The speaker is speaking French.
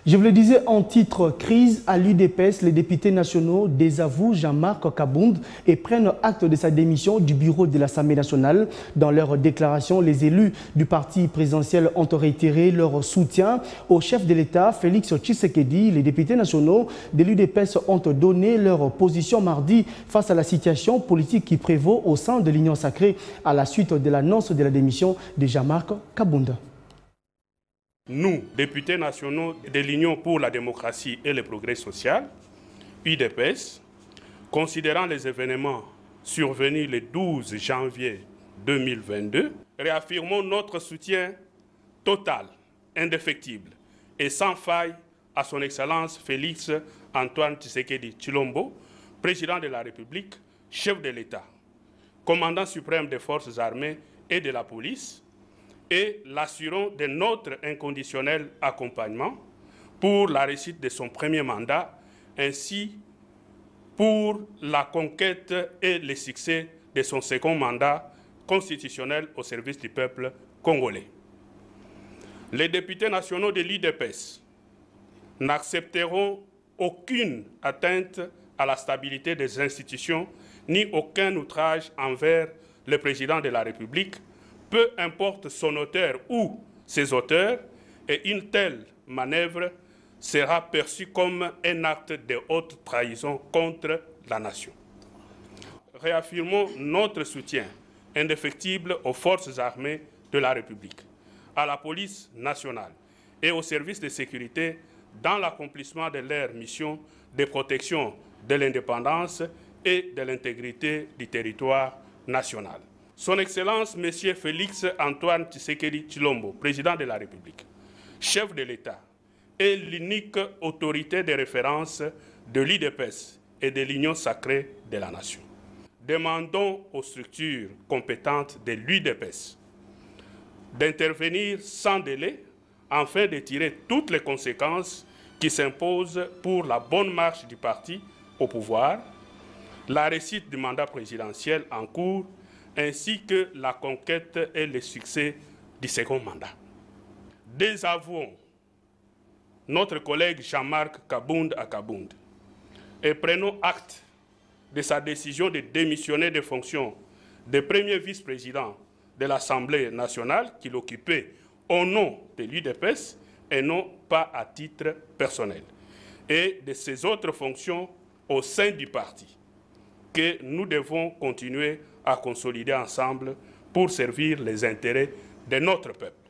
Je vous le disais en titre, crise à l'UDPS, les députés nationaux désavouent Jean-Marc Kabound et prennent acte de sa démission du bureau de l'Assemblée nationale. Dans leur déclaration, les élus du parti présidentiel ont réitéré leur soutien au chef de l'État, Félix Tshisekedi. Les députés nationaux de l'UDPS ont donné leur position mardi face à la situation politique qui prévaut au sein de l'Union sacrée à la suite de l'annonce de la démission de Jean-Marc Kabound. Nous, députés nationaux de l'Union pour la démocratie et le progrès social, UDPS, considérant les événements survenus le 12 janvier 2022, réaffirmons notre soutien total, indéfectible et sans faille à son Excellence Félix Antoine Tshisekedi Tshilombo, président de la République, chef de l'État, commandant suprême des forces armées et de la police, et l'assurons de notre inconditionnel accompagnement pour la réussite de son premier mandat, ainsi pour la conquête et le succès de son second mandat constitutionnel au service du peuple congolais. Les députés nationaux de l'UDPS n'accepteront aucune atteinte à la stabilité des institutions ni aucun outrage envers le président de la République, peu importe son auteur ou ses auteurs, et une telle manœuvre sera perçue comme un acte de haute trahison contre la nation. Réaffirmons notre soutien indéfectible aux forces armées de la République, à la police nationale et aux services de sécurité dans l'accomplissement de leur mission de protection de l'indépendance et de l'intégrité du territoire national. Son Excellence, M. Félix Antoine Tshisekedi Tshilombo, président de la République, chef de l'État, est l'unique autorité de référence de l'UDPS et de l'Union sacrée de la nation. Demandons aux structures compétentes de l'UDPS d'intervenir sans délai afin de tirer toutes les conséquences qui s'imposent pour la bonne marche du parti au pouvoir, la réussite du mandat présidentiel en cours, ainsi que la conquête et le succès du second mandat. Désavouons notre collègue Jean-Marc Kabound à Kabound et prenons acte de sa décision de démissionner des fonctions de premier vice-président de l'Assemblée nationale qu'il occupait au nom de l'UDPS et non pas à titre personnel, et de ses autres fonctions au sein du parti, que nous devons continuer à consolider ensemble pour servir les intérêts de notre peuple.